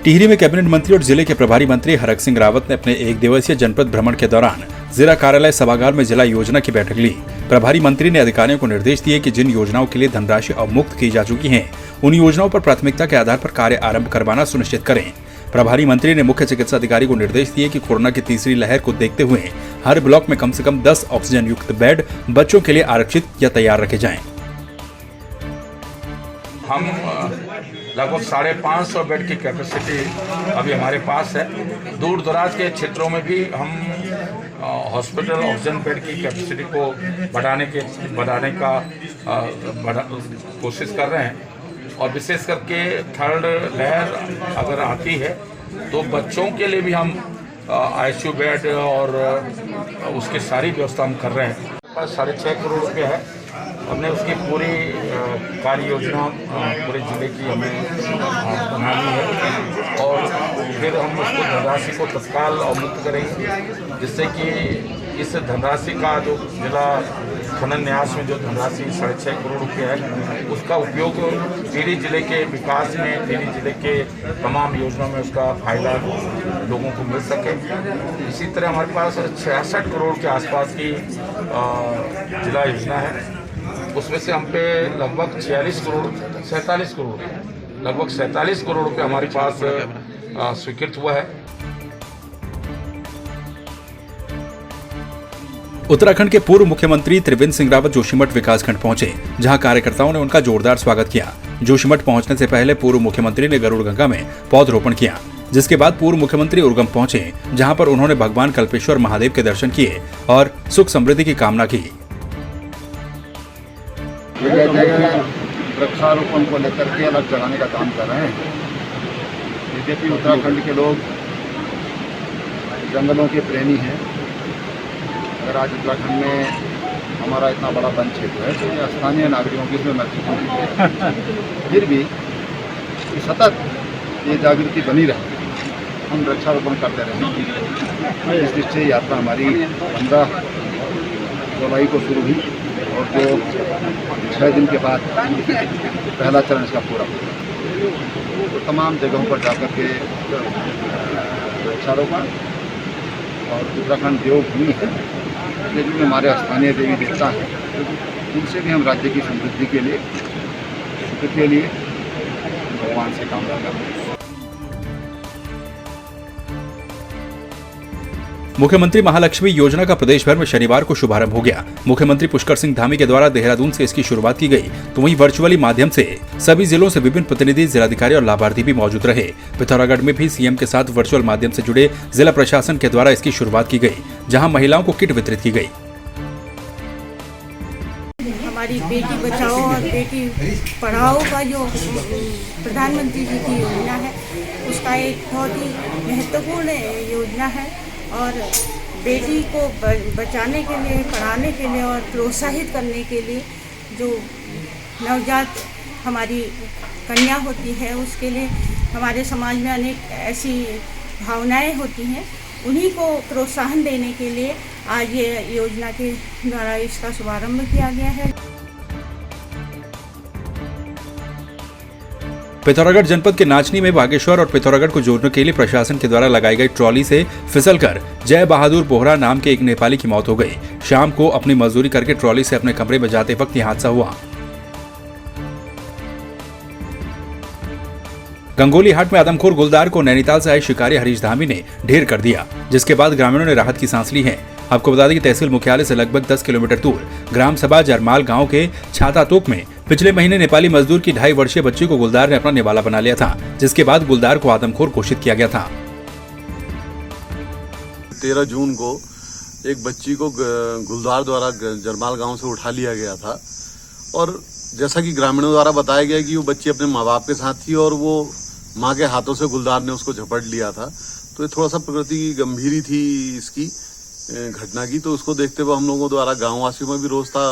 टिहरी में कैबिनेट मंत्री और जिले के प्रभारी मंत्री हरक सिंह रावत ने अपने एक दिवसीय जनपद भ्रमण के दौरान जिला कार्यालय सभागार में जिला योजना की बैठक ली। प्रभारी मंत्री ने अधिकारियों को निर्देश दिए कि जिन योजनाओं के लिए धनराशि अवमुक्त की जा चुकी है उन योजनाओं पर प्राथमिकता के आधार पर कार्य आरंभ करवाना सुनिश्चित करें। प्रभारी मंत्री ने मुख्य चिकित्सा अधिकारी को निर्देश दिए कि कोरोना की तीसरी लहर को देखते हुए हर ब्लॉक में कम से कम 10 ऑक्सीजन युक्त बेड बच्चों के लिए आरक्षित या तैयार रखे जाएं। हम लगभग 550 बेड की कैपेसिटी अभी हमारे पास है। दूर दराज के क्षेत्रों में भी हम हॉस्पिटल ऑक्सीजन बेड की कैपेसिटी को बढ़ाने का कोशिश कर रहे हैं और विशेष करके थर्ड लहर अगर आती है तो बच्चों के लिए भी हम आईसीयू बेड और उसकी सारी व्यवस्था हम कर रहे हैं। 6.5 करोड़ रुपये है। हमने उसकी पूरी कार्य योजना पूरे जिले की हमें बना ली है और फिर हम उसको धनराशि को तत्काल अवमुक्त करेंगे, जिससे कि इस धनराशि का जो जिला खनन न्यास में जो धनराशि 6.5 करोड़ रुपये है उसका उपयोग टिहरी जिले के विकास में, टिहरी जिले के तमाम योजनाओं में उसका फायदा लोगों को मिल सके। इसी तरह हमारे पास 66 करोड़ के आसपास की जिला योजना है। उसमें से हम पे लगभग 47 करोड़ रुपये हमारे पास स्वीकृत हुआ है। उत्तराखंड के पूर्व मुख्यमंत्री त्रिवेंद्र सिंह रावत जोशीमठ विकासखंड पहुंचे, जहां कार्यकर्ताओं ने उनका जोरदार स्वागत किया। जोशीमठ पहुंचने से पहले पूर्व मुख्यमंत्री ने गरुड़ गंगा में पौधरोपण किया, जिसके बाद पूर्व मुख्यमंत्री उर्गम पहुंचे, जहां पर उन्होंने भगवान कल्पेश्वर महादेव के दर्शन किए और सुख समृद्धि की कामना की। वृक्षारोपण को लेकर के अलग जगाने का काम कर रहे हैं। बीजेपी उत्तराखंड के लोग जंगलों के प्रेमी हैं। अगर आज उत्तराखंड में हमारा इतना बड़ा वन क्षेत्र है तो ये स्थानीय नागरिकों की इसमें महत्वपूर्ण है। फिर भी सतत ये जागृति बनी रहे, हम वृक्षारोपण करते रहें। इस दृष्टि यात्रा हमारी 15 जुलाई को शुरू हुई और जो 6 दिन के बाद पहला चरण इसका पूरा हुआ। तो तमाम जगहों पर जाकर के वृक्षारोपण और उत्तराखंड देवभूमि है, ये जो हमारे स्थानीय देवी देवता हैं, उनसे भी हम राज्य की समृद्धि के लिए, सुख के लिए भगवान से कामना करते हैं। मुख्यमंत्री महालक्ष्मी योजना का प्रदेश भर में शनिवार को शुभारंभ हो गया। मुख्यमंत्री पुष्कर सिंह धामी के द्वारा देहरादून से इसकी शुरुआत की गई, तो वहीं वर्चुअली माध्यम से सभी जिलों से विभिन्न प्रतिनिधि, जिलाधिकारी और लाभार्थी भी मौजूद रहे। पिथौरागढ़ में भी सीएम के साथ वर्चुअल माध्यम से जुड़े जिला प्रशासन के द्वारा इसकी शुरुआत की गई, जहाँ महिलाओं को किट वितरित की गई। हमारी बेटी बचाओ और बेटी पढ़ाओ का जो प्रधानमंत्री जी की योजना है उसका एक बहुत ही महत्वपूर्ण योजना है और बेटी को बचाने के लिए, पढ़ाने के लिए और प्रोत्साहित करने के लिए जो नवजात हमारी कन्या होती है उसके लिए हमारे समाज में अनेक ऐसी भावनाएं होती हैं, उन्हीं को प्रोत्साहन देने के लिए आज ये योजना के द्वारा इसका शुभारंभ किया गया है। पिथौरागढ़ जनपद के नाचनी में बागेश्वर और पिथौरागढ़ को जोड़ने के लिए प्रशासन के द्वारा लगाई गई ट्रॉली से फिसलकर जय बहादुर बोहरा नाम के एक नेपाली की मौत हो गई। शाम को अपनी मजदूरी करके ट्रॉली से अपने कमरे में जाते वक्त यह हादसा हुआ। गंगोली हाट में आदमखोर गुलदार को नैनीताल से आए शिकारी हरीश धामी ने ढेर कर दिया, जिसके बाद ग्रामीणों ने राहत की सांस ली है। आपको बता दें कि तहसील मुख्यालय से लगभग 10 किलोमीटर दूर ग्राम सभा जरमाल गांव के छाता तोक में पिछले महीने नेपाली मजदूर की 2.5 वर्षीय बच्ची को गुलदार ने अपना निवाला बना लिया था, जिसके बाद गुलदार को आदमखोर घोषित किया गया था। 13 जून को एक बच्ची को गुलदार द्वारा जरमाल गांव से उठा लिया गया था और जैसा कि ग्रामीणों द्वारा बताया गया कि वो बच्ची अपने माँ बाप के साथ थी और वो माँ के हाथों से गुलदार ने उसको झपट लिया था। तो ये थोड़ा सा प्रकृति की गंभीरी थी इसकी घटना की, तो उसको देखते हुए हम लोगों द्वारा गाँव वासियों में भी रोष था।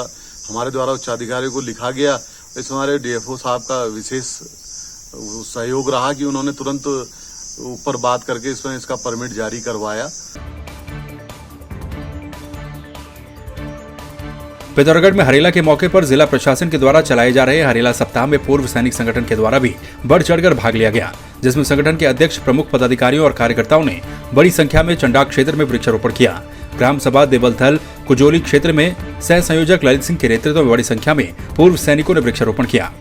हमारे द्वारा उच्चाधिकारियों को लिखा गया, इस हमारे डीएफओ साहब का विशेष सहयोग रहा कि उन्होंने तुरंत ऊपर बात करके इसमें इसका परमिट जारी करवाया। पिथौरागढ़ में हरेला के मौके पर जिला प्रशासन के द्वारा चलाए जा रहे हरेला सप्ताह में पूर्व सैनिक संगठन के द्वारा भी बढ़ चढ़कर भाग लिया गया, जिसमें संगठन के अध्यक्ष, प्रमुख पदाधिकारियों और कार्यकर्ताओं ने बड़ी संख्या में चंडाक क्षेत्र में वृक्षारोपण किया। ग्राम सभा देवलथल कुजोली क्षेत्र में सह संयोजक ललित सिंह के नेतृत्व में बड़ी संख्या में पूर्व सैनिकों ने वृक्षारोपण किया।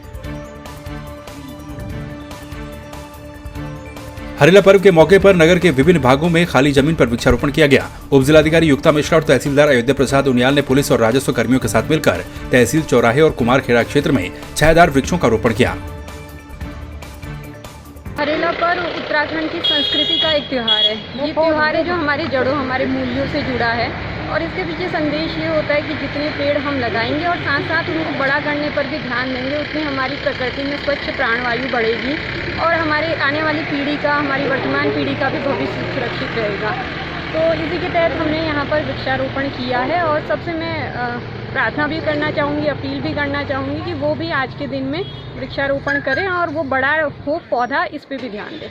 हरेला पर्व के मौके पर नगर के विभिन्न भागों में खाली जमीन पर वृक्षारोपण किया गया। उप जिलाधिकारी युक्ता मिश्रा और तहसीलदार अयोध्या प्रसाद उनियाल ने पुलिस और राजस्व कर्मियों के साथ मिलकर तहसील चौराहे और कुमारखेड़ा क्षेत्र में छायादार वृक्षों का रोपण किया। हरेला पर्व उत्तराखंड की संस्कृति का एक त्योहार है। ये त्योहार है जो हमारी जड़ों, हमारे मूल्यों से जुड़ा है और इसके पीछे संदेश ये होता है कि जितने पेड़ हम लगाएंगे और साथ साथ उनको बड़ा करने पर भी ध्यान देंगे, उतनी हमारी प्रकृति में स्वच्छ प्राणवायु बढ़ेगी और हमारे आने वाली पीढ़ी का, हमारी वर्तमान पीढ़ी का भी भविष्य सुरक्षित रहेगा। तो इसी के तहत हमने यहाँ पर वृक्षारोपण किया है और सबसे मैं प्रार्थना भी करना चाहूँगी, अपील भी करना चाहूँगी कि वो भी आज के दिन में वृक्षारोपण करें और वो बड़ा हो पौधा, इस पे भी ध्यान दें।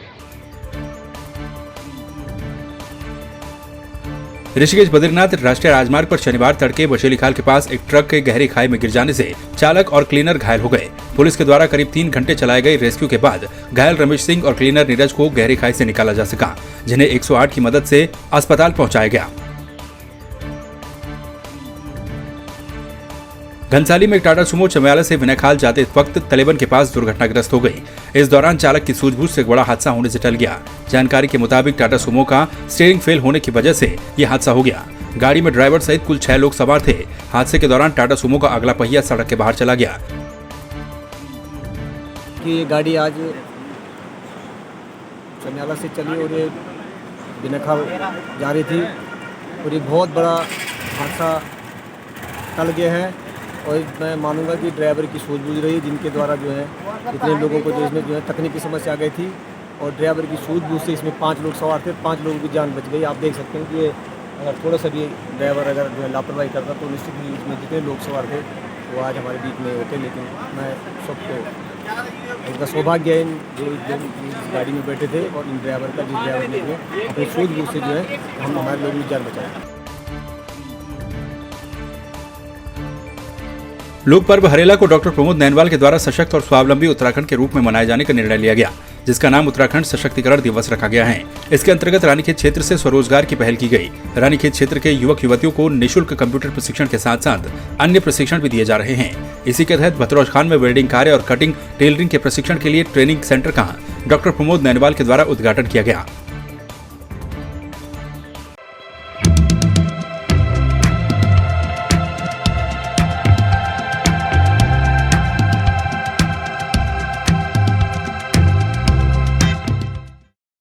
ऋषिकेश बद्रीनाथ राष्ट्रीय राजमार्ग पर शनिवार तड़के बशेली खाल के पास एक ट्रक के गहरी खाई में गिर जाने से चालक और क्लीनर घायल हो गए। पुलिस के द्वारा करीब 3 घंटे चलाए गए रेस्क्यू के बाद घायल रमेश सिंह और क्लीनर नीरज को गहरी खाई से निकाला जा सका, जिन्हें 108 की मदद से अस्पताल पहुंचाया गया। घनसाली में एक टाटा सुमो चमियाला से विनयखाल जाते वक्त तलेबन के पास दुर्घटनाग्रस्त हो गई। इस दौरान चालक की सूझबूझ से बड़ा हादसा होने से टल गया। जानकारी के मुताबिक टाटा सुमो का स्टीयरिंग फेल होने की वजह से यह हादसा हो गया। गाड़ी में ड्राइवर सहित कुल 6 लोग सवार थे। हादसे के दौरान टाटा सुमो का अगला पहिया सड़क के बाहर चला गया। ये गाड़ी आज चमियाला से चली और ये विनयखाल जा रही थी और ये बहुत बड़ा हादसा टल गया है और मैं मानूंगा कि ड्राइवर की सूझबूझ रही, जिनके द्वारा जो है इतने लोगों को जो इसमें जो है तकनीकी समस्या आ गई थी और ड्राइवर की सूझबूझ से इसमें 5 लोग सवार थे, 5 लोगों की जान बच गई। आप देख सकते हैं कि ये अगर थोड़ा सा भी ड्राइवर अगर जो है लापरवाही करता तो निश्चित ही इसमें जितने लोग सवार थे वो आज हमारे बीच में होते। लेकिन मैं सबको, उनका सौभाग्य है जो इस गाड़ी में बैठे थे और इन ड्राइवर का, जिस ड्राइवर ने अपनी सूझबूझ से जो है हम हमारे लोगों की जान बचाए। लोक पर्व हरेला को डॉक्टर प्रमोद नैनवाल के द्वारा सशक्त और स्वावलंबी उत्तराखंड के रूप में मनाए जाने का निर्णय लिया गया, जिसका नाम उत्तराखंड सशक्तिकरण दिवस रखा गया है। इसके अंतर्गत रानीखेत क्षेत्र से स्वरोजगार की पहल की गई। रानीखेत क्षेत्र के युवक युवतियों को निःशुल्क कंप्यूटर प्रशिक्षण के साथ साथ अन्य प्रशिक्षण भी दिए जा रहे हैं। इसी के तहत भतरौज खान में वेल्डिंग कार्य और कटिंग टेलरिंग के प्रशिक्षण के लिए ट्रेनिंग सेंटर का डॉक्टर प्रमोद नैनवाल के द्वारा उद्घाटन किया गया।